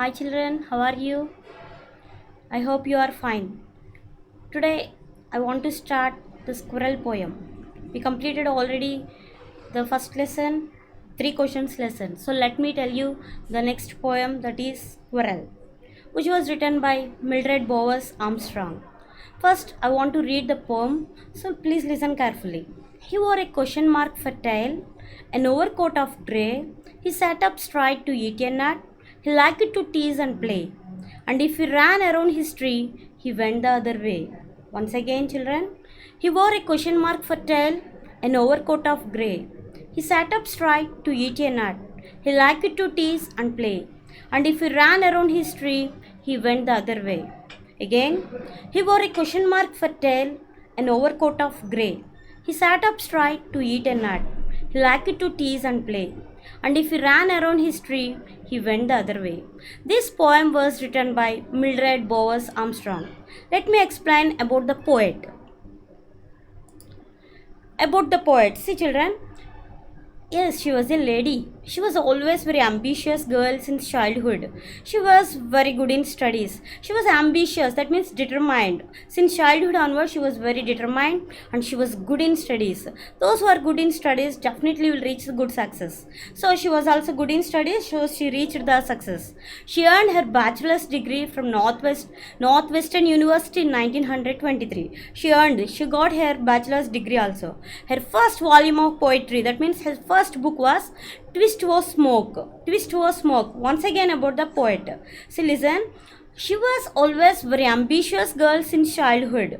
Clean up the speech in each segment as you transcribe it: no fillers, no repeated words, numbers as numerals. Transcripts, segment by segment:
Hi children, how are you? I hope you are fine. Today I want to start the squirrel poem. We completed already the first lesson, three questions lesson. So let me tell you the next poem, that is Squirrel, which was written by Mildred Bowers Armstrong. First, I want to read the poem, so please listen carefully. He wore a question mark for tail, an overcoat of grey. He sat up straight to eat a nut. He liked to tease and play. And if he ran around his tree, he went the other way. Once again, children. He wore a question mark for tail, an overcoat of grey. He sat up straight to eat a nut. He liked to tease and play. And if he ran around his tree, he went the other way. Again, he wore a question mark for tail, an overcoat of grey. He sat up straight to eat a nut. He liked to tease and play. And if he ran around his tree, he went the other way. This poem was written by Mildred Bowers Armstrong. Let me explain about the poet. About the poet, see children, yes, she was a lady. She was always very ambitious girl since childhood. She was very good in studies. She was ambitious, that means determined. Since childhood onwards, she was very determined and she was good in studies. Those who are good in studies definitely will reach good success. So she was also good in studies, so she reached the success. She earned her bachelor's degree from Northwestern University in 1923. She got her bachelor's degree also. Her first volume of poetry, that means her first book was Twist or Smoke. Twist or Smoke. Once again about the poet. So listen, she was always very ambitious girl since childhood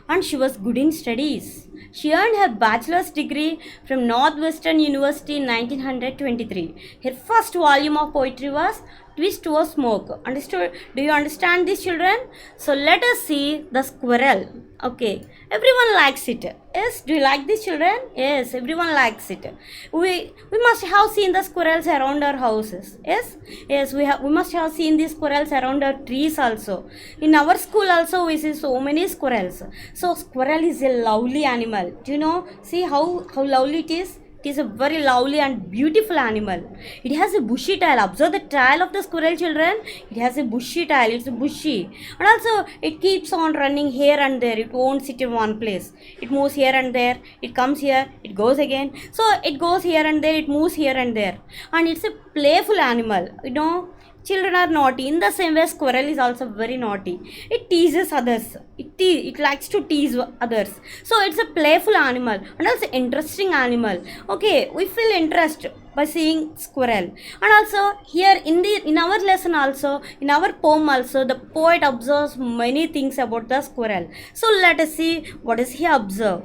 and she was good in studies. She earned her bachelor's degree from Northwestern University in 1923. Her first volume of poetry was Twist or Smoke. Understood? Do you understand this, children? So let us see the squirrel. Okay, everyone likes it. Yes, do you like this, children? Yes, everyone likes it. We must have seen the squirrels around our houses. Yes, we must have seen the squirrels around our trees also. In our school also we see so many squirrels. So squirrel is a lovely animal. Do you know? See how lovely it is? It is a very lovely and beautiful animal. It has a bushy tail. Observe the tail of the squirrel, children. It has a bushy tail. It's bushy. And also it keeps on running here and there. It won't sit in one place. It moves here and there. It comes here. It goes again. So it goes here and there. It moves here and there. And it's a playful animal. You know, children are naughty. In the same way, squirrel is also very naughty. It teases others. It likes to tease others. So it's a playful animal and also interesting animal. Okay, we feel interest by seeing squirrel. And also here in our lesson also, in our poem also, the poet observes many things about the squirrel. So let us see what is he observe.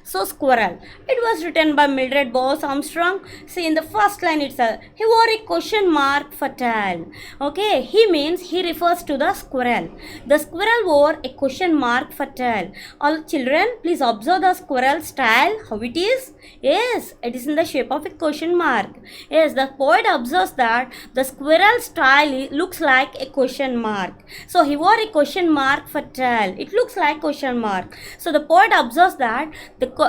So squirrel. It was written by Mildred Bowers Armstrong. See in the first line itself, he wore a question mark for tail. Okay, he means he refers to the squirrel. The squirrel wore a question mark for tail. All children, please observe the squirrel's tail, how it is. Yes, it is in the shape of a question mark. Yes, the poet observes that the squirrel's tail looks like a question mark. So he wore a question mark for tail. It looks like question mark. So the poet observes that the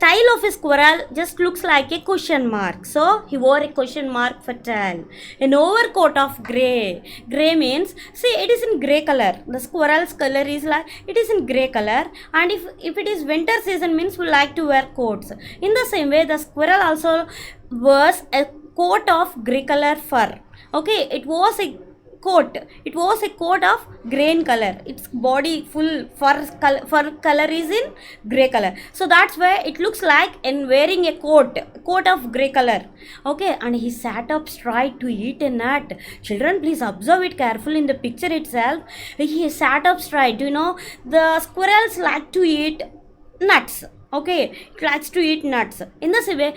tail of a squirrel just looks like a question mark. So he wore a question mark for tail. An overcoat of grey. Grey means, see, it is in grey color. The squirrel's color is like, it is in grey color. And if it is winter season means we like to wear coats. In the same way, the squirrel also wears a coat of grey color fur. Okay, it was a coat of grey color. Its body full fur color is in grey color. So that's why it looks like in wearing a coat of grey color. Okay, and he sat up straight to eat a nut. Children, please observe it carefully in the picture itself. He sat up straight. You know, the squirrels like to eat nuts. Okay, it likes to eat nuts. In the same way,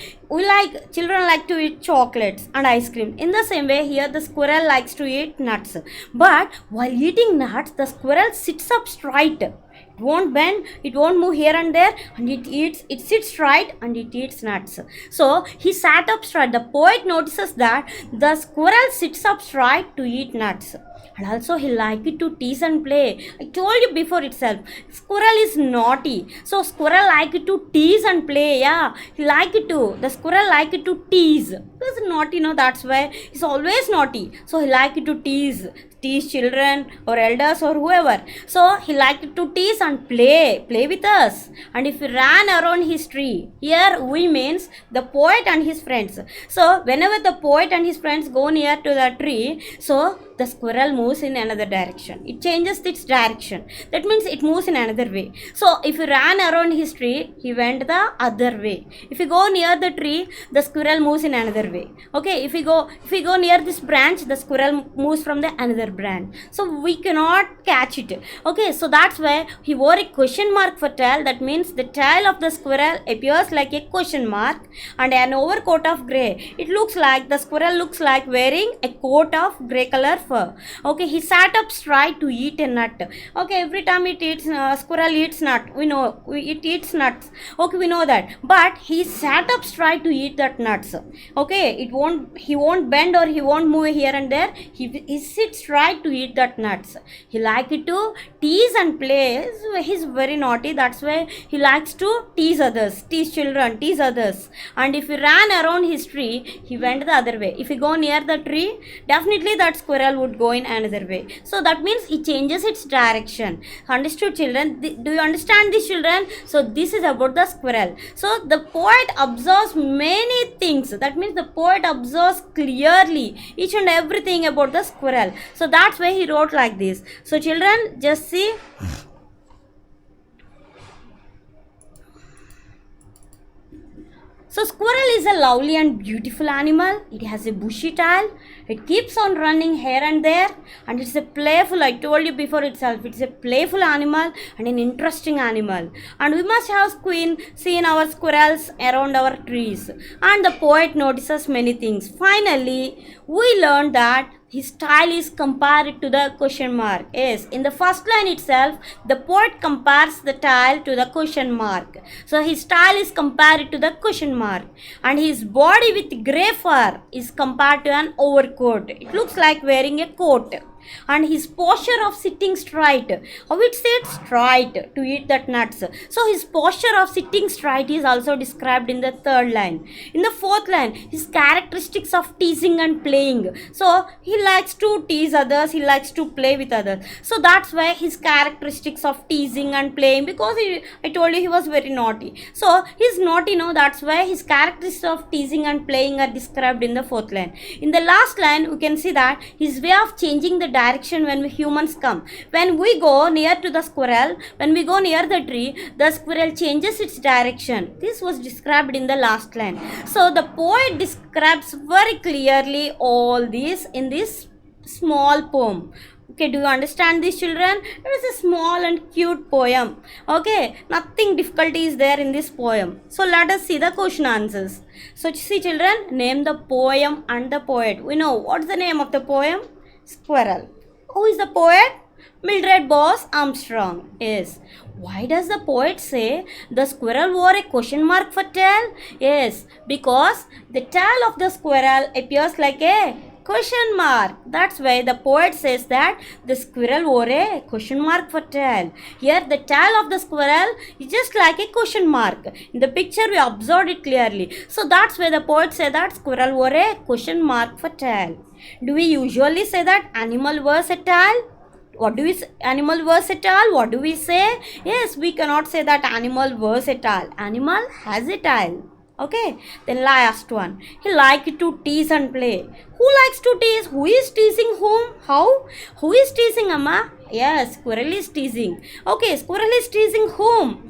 children like to eat chocolates and ice cream. In the same way, here the squirrel likes to eat nuts. But while eating nuts, the squirrel sits up straight. It won't bend, it won't move here and there, and it sits straight and it eats nuts. So he sat up straight. The poet notices that the squirrel sits up straight to eat nuts. And also he liked to tease and play. I told you before itself, squirrel is naughty. So squirrel liked to tease and play. Yeah, he liked to. The squirrel liked to tease. He was naughty, no? That's why he's always naughty. So he liked to tease children or elders or whoever. So he liked to tease and play with us. And if he ran around his tree, here we means the poet and his friends. So whenever the poet and his friends go near to the tree, so the squirrel moves in another direction. It changes its direction. That means it moves in another way. So if he ran around his tree, he went the other way. If you go near the tree, the squirrel moves in another way. Okay, if we go near this branch, the squirrel moves from the another branch. So we cannot catch it. Okay, so that's why he wore a question mark for tail. That means the tail of the squirrel appears like a question mark and an overcoat of grey. It looks like the squirrel looks like wearing a coat of grey color fur. Okay, he sat up straight to eat a nut. Okay, every time it eats, squirrel eats nut. We know it eats nuts. Okay, we know that. But he sat up straight to eat that nuts. Okay, he won't bend or he won't move here and there. He sits right to eat that nuts. He liked to tease and play. He's very naughty. That's why he likes to tease others, tease children, tease others. And if he ran around his tree, he went the other way. If he go near the tree, definitely that squirrel would go in another way. So that means it changes its direction. Understood, children? Do you understand this, children? So this is about the squirrel. So the poet observes many things. That means the poet observes clearly each and everything about the squirrel. So that's why he wrote like this. So children, just see. So squirrel is a lovely and beautiful animal. It has a bushy tail. It keeps on running here and there, and it's a playful, I told you before itself, it's a playful animal and an interesting animal. And we must have seen our squirrels around our trees. And the poet notices many things. Finally, we learned that his style is compared to the question mark. Yes, in the first line itself, the poet compares the tile to the question mark. So his style is compared to the question mark. And his body with grey fur is compared to an overcoat. It looks like wearing a coat. And his posture of sitting straight. How it sits? Straight to eat that nuts. So his posture of sitting straight is also described in the third line. In the fourth line, his characteristics of teasing and playing. So he likes to tease others, he likes to play with others. So that's why his characteristics of teasing and playing, because I told you he was very naughty. So he's naughty, no, that's why his characteristics of teasing and playing are described in the fourth line. In the last line, we can see that his way of changing the direction when humans come. When we go near to the squirrel, when we go near the tree, the squirrel changes its direction. This was described in the last line. So the poet describes very clearly all this in this small poem. Okay, do you understand this, children? It is a small and cute poem. Okay, nothing difficult is there in this poem. So let us see the question answers. So see, children, name the poem and the poet. We know what's the name of the poem? Squirrel. Who is the poet? Mildred Boss Armstrong. Yes. Why does the poet say the squirrel wore a question mark for tail? Yes, because the tail of the squirrel appears like a question mark. That's why the poet says that the squirrel wore a question mark for tail. Here the tail of the squirrel is just like a question mark. In the picture we observed it clearly. So that's why the poet said that squirrel wore a question mark for tail. Do we usually say that animal wears a tail? What do we say? Animal wears a tail? What do we say? Yes, we cannot say that animal wears a tail. Animal has a tail. Okay, then last one. He liked to tease and play. Who likes to tease? Who is teasing whom? How? Who is teasing, Amma? Yes, squirrel is teasing. Okay, squirrel is teasing whom?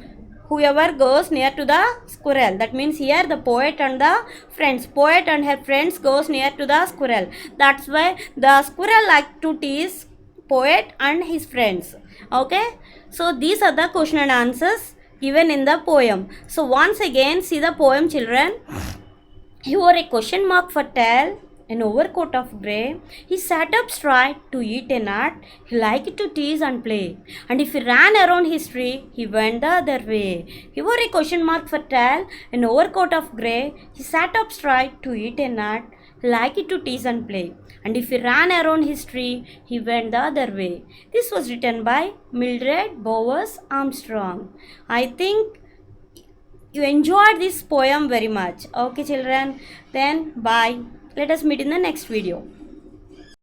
Whoever goes near to the squirrel. That means here the poet and the friends. Poet and her friends goes near to the squirrel. That's why the squirrel like to tease poet and his friends. Okay, so these are the question and answers given in the poem. So once again see the poem, children. He wore a question mark for tail. an overcoat of grey. He sat up straight to eat a nut. He liked to tease and play. And if he ran around his tree, he went the other way. He wore a question mark for tail, an overcoat of grey. He sat up straight to eat a nut. He liked to tease and play. And if he ran around his tree, he went the other way. This was written by Mildred Bowers Armstrong. I think you enjoyed this poem very much. Okay, children, then bye. Let us meet in the next video.